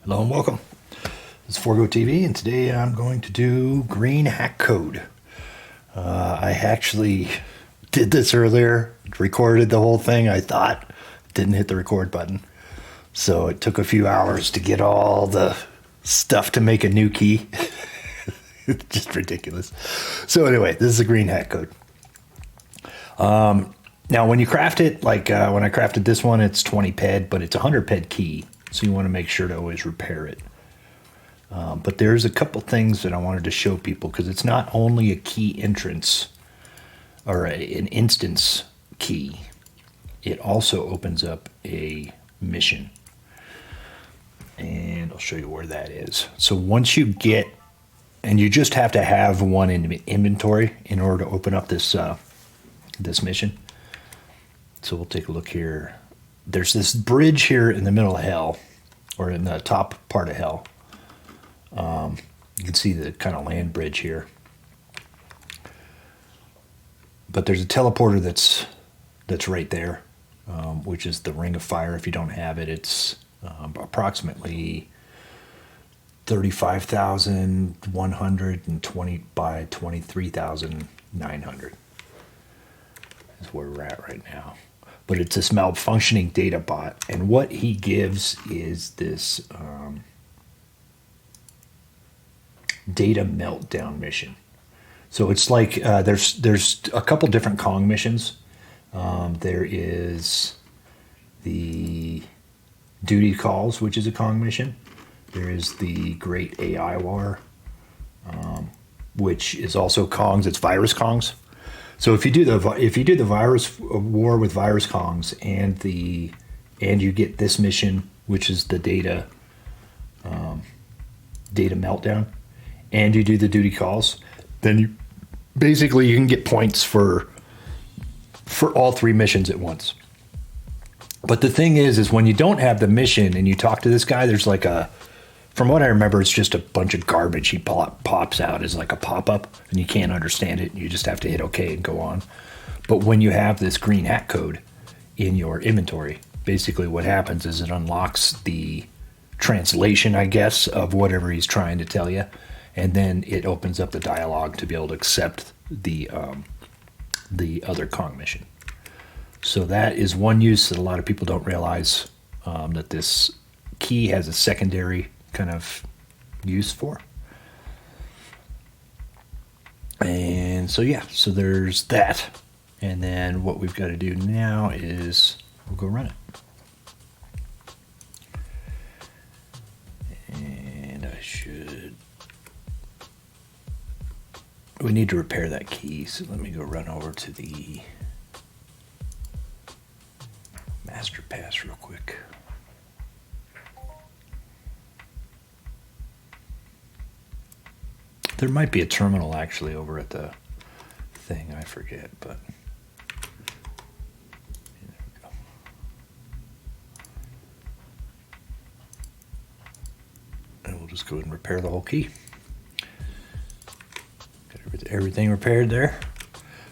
Hello and welcome. This is Forgo TV, and today I'm going to do green hack code. I actually did this earlier, recorded the whole thing, I thought, didn't hit the record button. So it took a few hours to get all the stuff to make a new key. It's just ridiculous. So anyway, this is a green hack code. Now when you craft it, like when I crafted this one, it's 20 ped, but it's a 100 ped key. So you want to make sure to always repair it. But there's a couple things that I wanted to show people because it's not only a key entrance or an instance key, it also opens up a mission. And I'll show you where that is. So once you get, and you just have to have one in inventory in order to open up this this mission. So we'll take a look here. There's this bridge here in the middle of hell, or in the top part of hell. You can see the kind of land bridge here. But there's a teleporter that's right there, which is the Ring of Fire. If you don't have it, it's approximately 35,120 by 23,900 is where we're at right now. But it's this malfunctioning data bot, and what he gives is this data meltdown mission. So it's like there's a couple different Kong missions. There is the duty calls, which is a Kong mission. There is the Great AI War, which is also Kongs. It's virus Kongs. So if you do the virus war with virus Kongs and you get this mission, which is the data meltdown, and you do the duty calls, then you can get points for all three missions at once. But the thing is when you don't have the mission and you talk to this guy, there's like from what I remember, it's just a bunch of garbage he pops out as like a pop-up, and you can't understand it. You just have to hit OK and go on. But when you have this green hack code in your inventory, basically what happens is it unlocks the translation, I guess, of whatever he's trying to tell you, and then it opens up the dialogue to be able to accept the other Kong mission. So that is one use that a lot of people don't realize, that this key has a secondary kind of use for. And so yeah, so there's that. And then what we've got to do now is we'll go run it. And we need to repair that key, so let me go run over to the master pass real quick. There might be a terminal actually over at the thing, I forget, but there we go. And we'll just go ahead and repair the whole key. Got everything repaired there.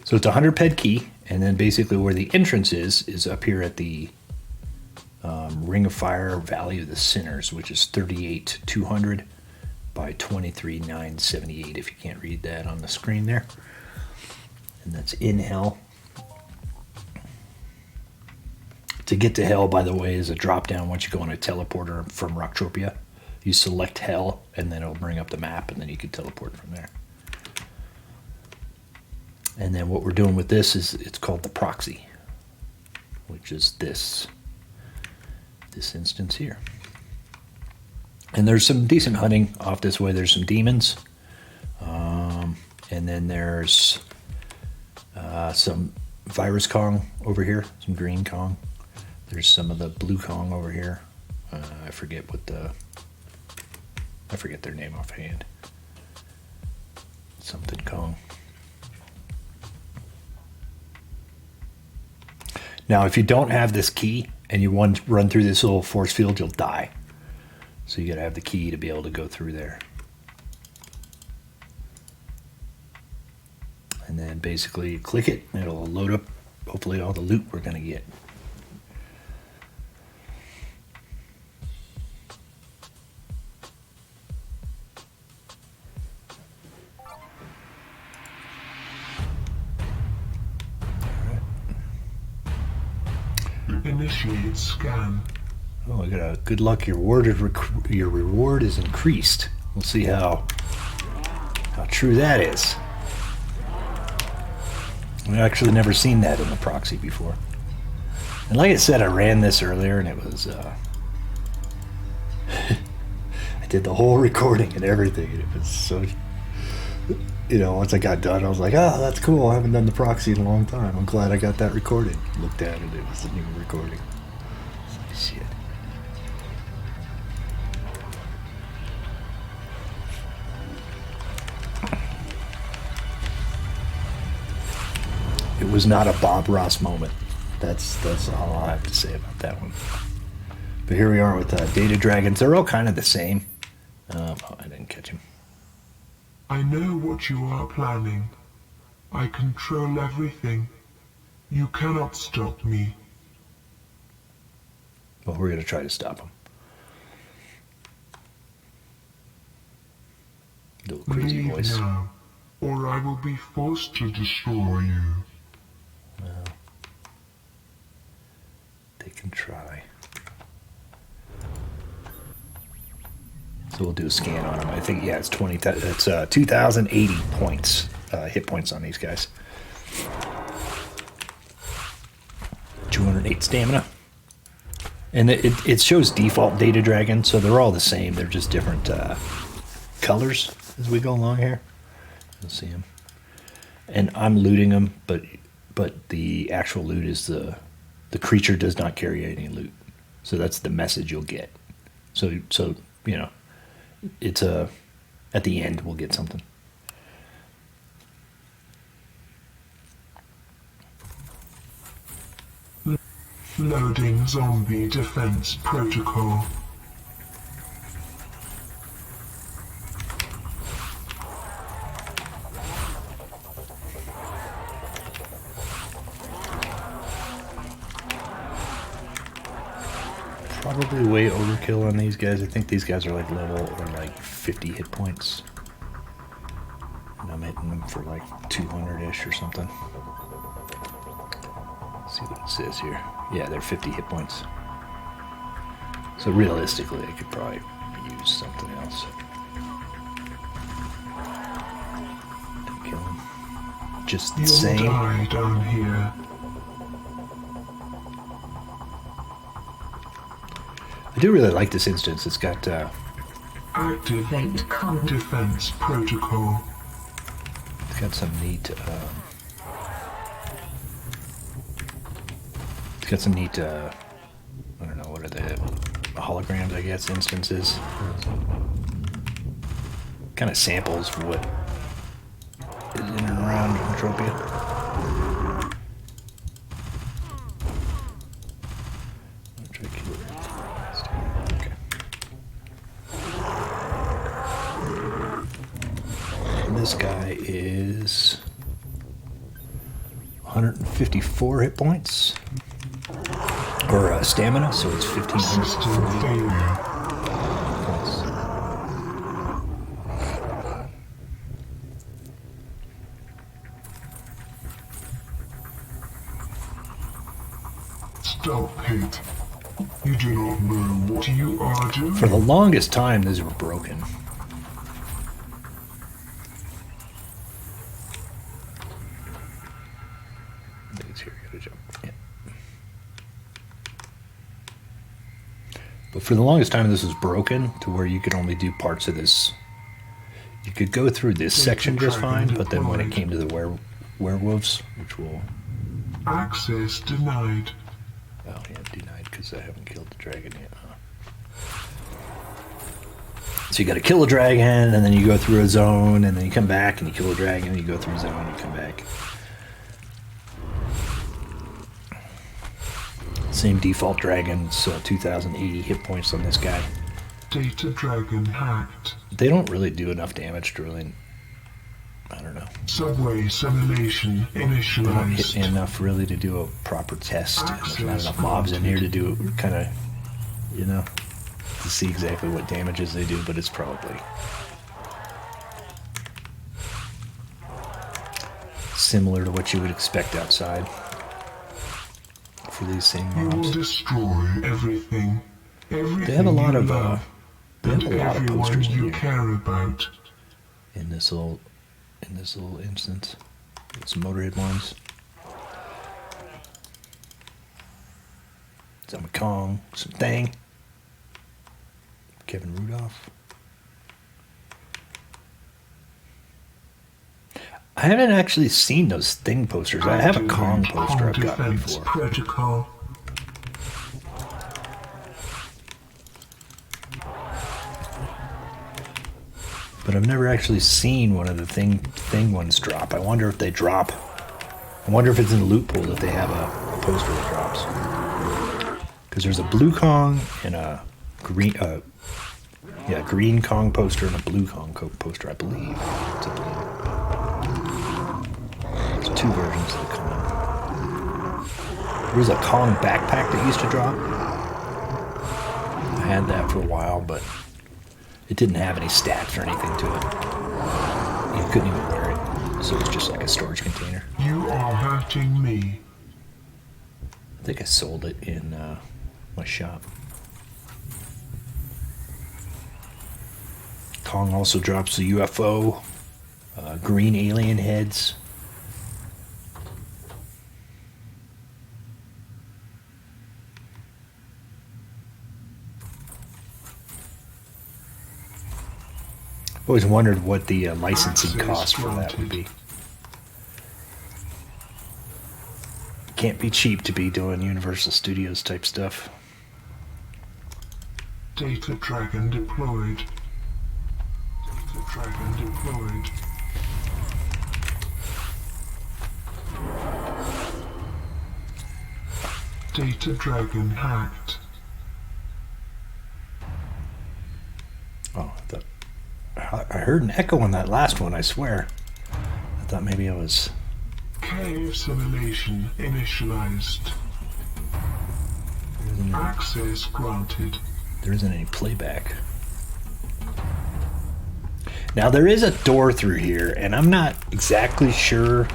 So it's a 100 ped key, and then basically where the entrance is up here at the Ring of Fire Valley of the Sinners, which is 38,200 by 23,978, if you can't read that on the screen there. And that's in hell. To get to hell, by the way, is a drop down once you go on a teleporter from Rocktropia. You select hell, and then it'll bring up the map, and then you can teleport from there. And then what we're doing with this is it's called the Proxy, which is this instance here. And there's some decent hunting off this way. There's some demons. And then there's some virus Kong over here, some green Kong. There's some of the blue Kong over here. I forget their name offhand. Something Kong. Now, if you don't have this key and you want to run through this little force field, you'll die. So you got to have the key to be able to go through there. And then basically click it, and it'll load up, hopefully, all the loot we're going to get. Initiate scan. Oh, I got a good luck. Your reward is increased. We'll see how true that is. We've actually never seen that in the proxy before. And like I said, I ran this earlier, and it was I did the whole recording and everything, and it was so. Once I got done, I was like, "Oh, that's cool. I haven't done the proxy in a long time. I'm glad I got that recorded." Looked at it; it was a new recording. Shit. It was not a Bob Ross moment. That's all I have to say about that one. But here we are with Data Dragons. They're all kind of the same. Oh, I didn't catch him. I know what you are planning. I control everything. You cannot stop me. Well, we're going to try to stop him. Little crazy Leave voice. now, or I will be forced to destroy you. Well, they can try. So we'll do a scan on him. I think, yeah, it's 2,080 points, hit points on these guys. 208 stamina. And it shows default Data Dragon, so they're all the same. They're just different colors as we go along here. You'll see them. And I'm looting them, but the actual loot is the creature does not carry any loot. So that's the message you'll get. So it's at the end we'll get something. Loading zombie defense protocol. Probably way overkill on these guys. I think these guys are like level or like 50 hit points. And I'm hitting them for like 200-ish or something. Let's see what it says here. Yeah, they're 50 hit points. So realistically, I could probably use something else. Didn't kill him. Just You'll saying. die down here. I do really like this instance. It's got Activate defense protocol. it's got some neat I don't know, what are the holograms, I guess, instances. Kind of samples what is in and around Entropia. Okay. And this guy is 154 hit points. Or stamina, so it's 1,500 System failure. Stop it. You do not know what you are doing. For the longest time, these were broken. It's here, gotta jump. Yeah. But for the longest time, this was broken to where you could only do parts of this. You could go through this section just fine, but then when it came to the werewolves, which will... Access denied. Oh, yeah, denied because I haven't killed the dragon yet. So you got to kill a dragon, and then you go through a zone, and then you come back, and you kill a dragon, and you go through a zone, and you come back. Same default dragons, 2,080 hit points on this guy. Data dragon hacked. They don't really do enough damage to really... I don't know. Subway simulation They don't hit initialized. enough really to do a proper test. And there's not enough mobs in here to do kind of, to see exactly what damages they do, but it's probably similar to what you would expect outside for these same You will mobs. destroy everything. Everything They have a lot you of love, they have and a lot of everyone posters in you here care about. in this little instance. Some Motorhead ones. Some Kong, some Thing. Kevin Rudolph. I haven't actually seen those Thing posters. I have a Kong poster I've gotten Defense before. Protocol. But I've never actually seen one of the thing ones drop. I wonder if they drop. I wonder if it's in the loot pool that they have a poster that drops. Because there's a blue Kong and a green, green Kong poster and a blue Kong poster, I believe. It's a blue. There's two versions of the Kong. There was a Kong backpack that used to drop. I had that for a while, but it didn't have any stats or anything to it. You couldn't even wear it, so it was just like a storage container. You are hurting me. I think I sold it in my shop. Kong also drops the UFO, green alien heads. Always wondered what the licensing cost for that would be. Can't be cheap to be doing Universal Studios type stuff. Data Dragon deployed. Data Dragon deployed. Data Dragon hacked. Oh, I heard an echo on that last one, I swear. I thought maybe I was... Cave simulation initialized. Access granted. There isn't any playback. Now there is a door through here, and I'm not exactly sure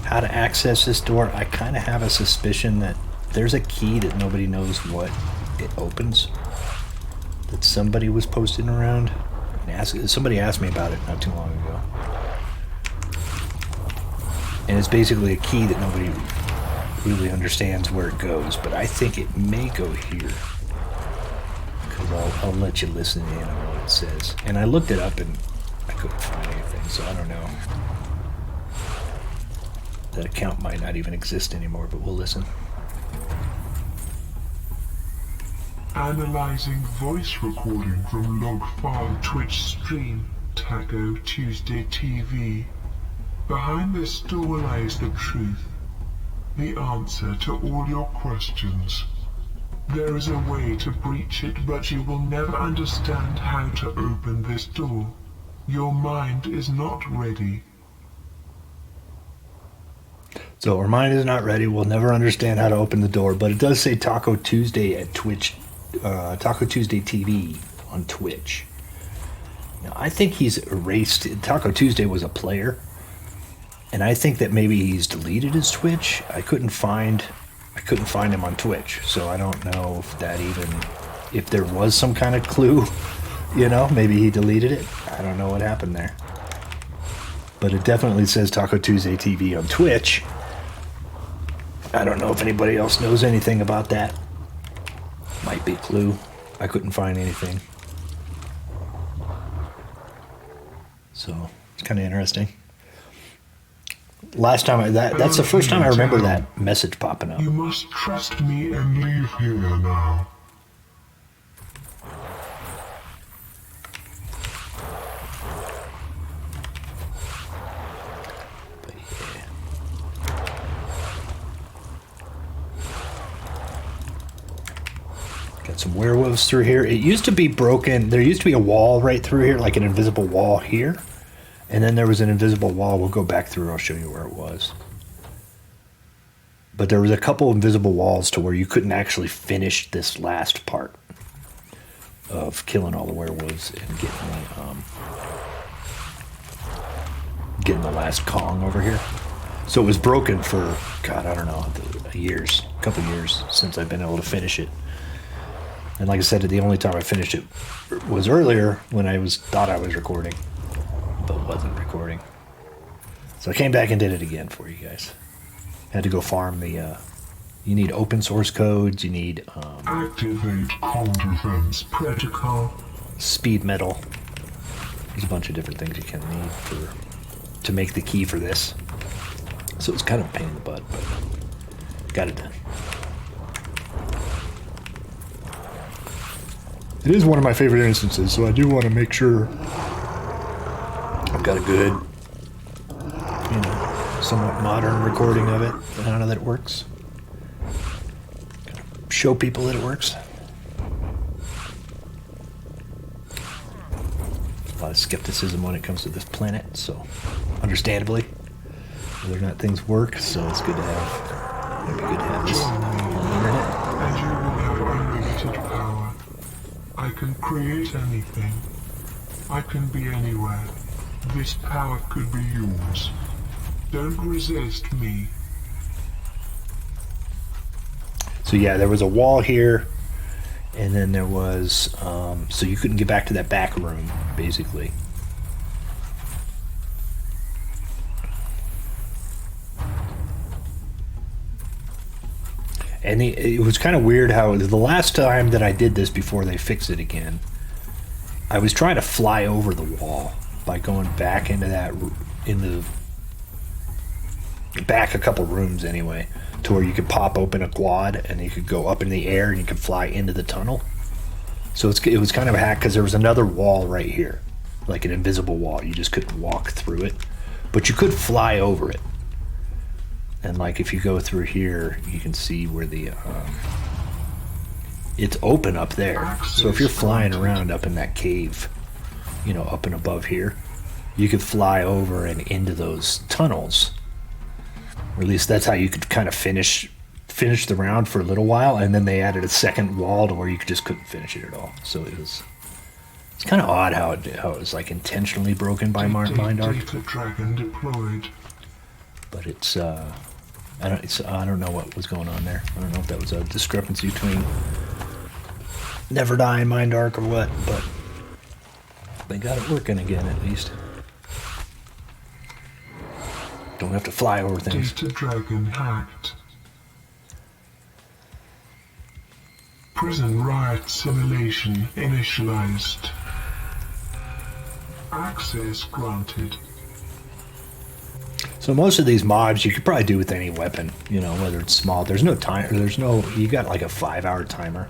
how to access this door. I kind of have a suspicion that there's a key that nobody knows what it opens, that somebody was posting around. And somebody asked me about it not too long ago. And it's basically a key that nobody really understands where it goes, but I think it may go here. Because I'll let you listen in on what it says. And I looked it up and I couldn't find anything, so I don't know. That account might not even exist anymore, but we'll listen. Analyzing voice recording from log file Twitch stream. Taco Tuesday TV. Behind this door lies the truth. The answer to all your questions. There is a way to breach it, but you will never understand how to open this door. Your mind is not ready. So our mind is not ready. We'll never understand how to open the door, but it does say Taco Tuesday at Twitch, Taco Tuesday TV on Twitch. Now, I think he's erased. Taco Tuesday was a player, and I think that maybe he's deleted his Twitch. I couldn't find him on Twitch, so I don't know if there was some kind of clue, maybe he deleted it. I don't know what happened there. But it definitely says Taco Tuesday TV on Twitch. I don't know if anybody else knows anything about that. Might be a clue. I couldn't find anything. So, it's kind of interesting. Last time, that's the first time I remember that message popping up. You must trust me and leave here now. But yeah. Got some werewolves through here. It used to be broken. There used to be a wall right through here, like an invisible wall here. And then there was an invisible wall. We'll go back through. I'll show you where it was. But there was a couple invisible walls to where you couldn't actually finish this last part of killing all the werewolves and getting the last Kong over here. So it was broken for, God, I don't know, a couple years since I've been able to finish it. And like I said, the only time I finished it was earlier when I thought I was recording, but wasn't recording. So I came back and did it again for you guys. Had to go farm the, you need open source codes, you need Activate cold defense protocol. speed metal. There's a bunch of different things you can need to make the key for this. So it's kind of a pain in the butt, but got it done. It is one of my favorite instances, so I do want to make sure I've got a good, somewhat modern recording of it, and I know that it works. Gotta show people that it works. A lot of skepticism when it comes to this planet, so understandably, whether or not things work, so it's good to have. It'd be good to have this on the internet. And you will have unlimited power. I can create anything. I can be anywhere. This power could be yours. Don't resist me. So yeah, there was a wall here, and then there was, so you couldn't get back to that back room, basically. And it was kind of weird how the last time that I did this before they fixed it again, I was trying to fly over the wall by going back into the back a couple rooms anyway, to where you could pop open a quad and you could go up in the air and you could fly into the tunnel. So it was kind of a hack because there was another wall right here, like an invisible wall. You just couldn't walk through it, but you could fly over it. And like if you go through here, you can see where the it's open up there. So if you're flying around up in that cave, up and above here, you could fly over and into those tunnels. Or at least that's how you could kind of finish the round for a little while, and then they added a second wall to where you just couldn't finish it at all. So it's kind of odd how it was like intentionally broken by MindArc. Data Dragon deployed. But I don't know what was going on there. I don't know if that was a discrepancy between Never Die and MindArc or what, but they got it working again at least. Don't have to fly over things. Data Dragon hacked. Prison riot simulation initialized. Access granted. So most of these mobs you could probably do with any weapon, whether it's small. There's no time. You got like a 5-hour timer.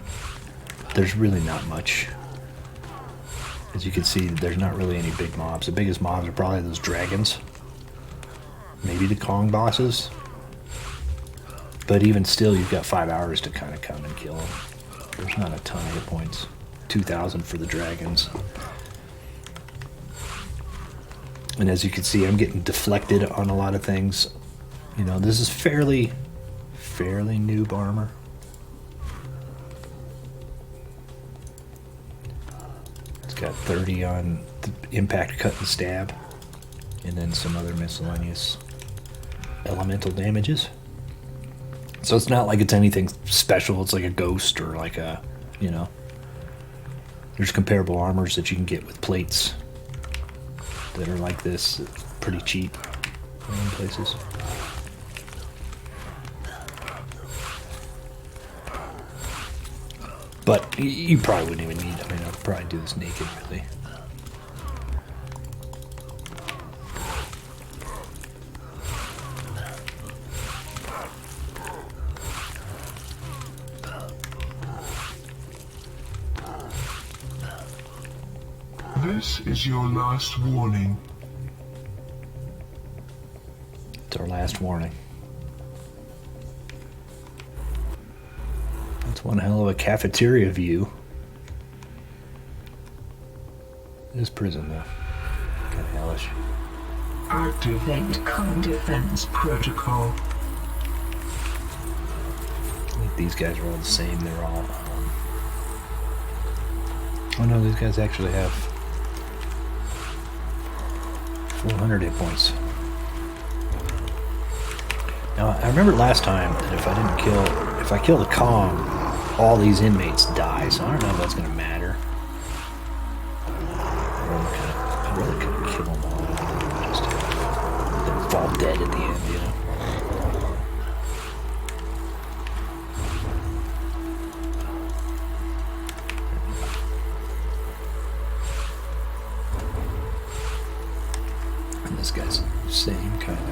There's really not much. As you can see, there's not really any big mobs. The biggest mobs are probably those dragons. Maybe the Kong bosses. But even still, you've got 5 hours to kind of come and kill them. There's not a ton of hit points. 2,000 for the dragons. And as you can see, I'm getting deflected on a lot of things. This is fairly noob armor. It's got 30 on the impact, cut, and stab. And then some other miscellaneous elemental damages. So it's not like it's anything special. It's like a ghost or like a, There's comparable armors that you can get with plates that are like this, pretty cheap in places. But you probably wouldn't even need, I'd probably do this naked, really. This is your last warning. It's our last warning. That's one hell of a cafeteria view. This prison, though. Kind of hellish. Activate cold defense protocol. I think these guys are all the same. They're all... Oh no, these guys actually have 400 hit points. Now, I remember last time that if I kill the Kong, all these inmates die, so I don't know if that's going to matter. I'd rather kill them all. Just then fall dead at the end, you know? And this guy's the same kind of...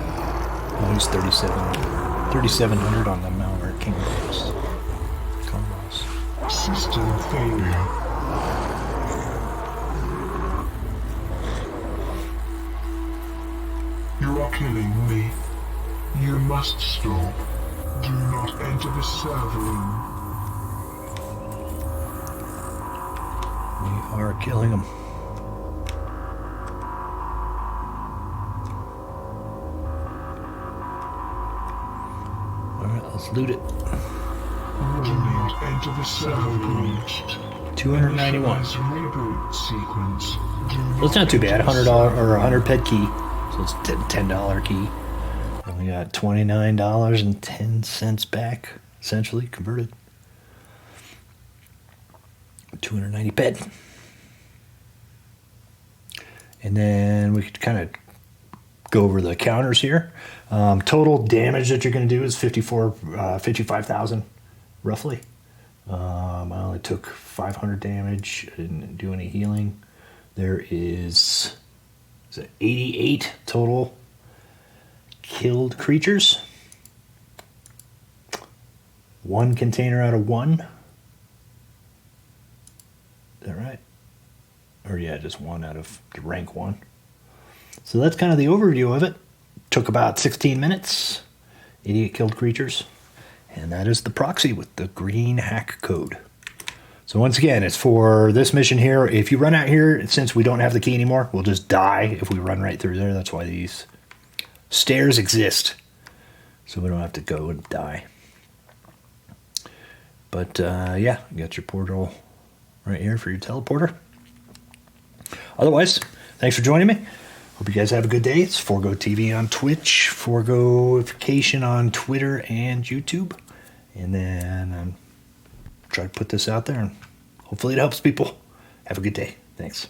Oh, he's 3,700 on the malware king boss. System failure. You are killing me. You must stop. Do not enter the server room. We are killing him. Alright, let's loot it. Do not enter the server room. 291. Reboot sequence. Well, it's not too bad. $100 or 100 pet key. So it's $10 key. And we got $29.10 back, essentially converted. 290 pet. And then we could kind of go over the counters here. Total damage that you're going to do is 55,000, roughly. I only took 500 damage. I didn't do any healing. There is 88 total killed creatures. 1 container out of 1. Is that right? Or yeah, just 1 out of rank 1. So that's kind of the overview of it. Took about 16 minutes. 88 killed creatures. And that is the proxy with the green hack code. So once again, it's for this mission here. If you run out here, since we don't have the key anymore, we'll just die if we run right through there. That's why these stairs exist. So we don't have to go and die. But yeah, you got your portal right here for your teleporter. Otherwise, thanks for joining me. Hope you guys have a good day. It's Forgo TV on Twitch, Forgoification on Twitter and YouTube. And then try to put this out there and hopefully it helps people. Have a good day. Thanks.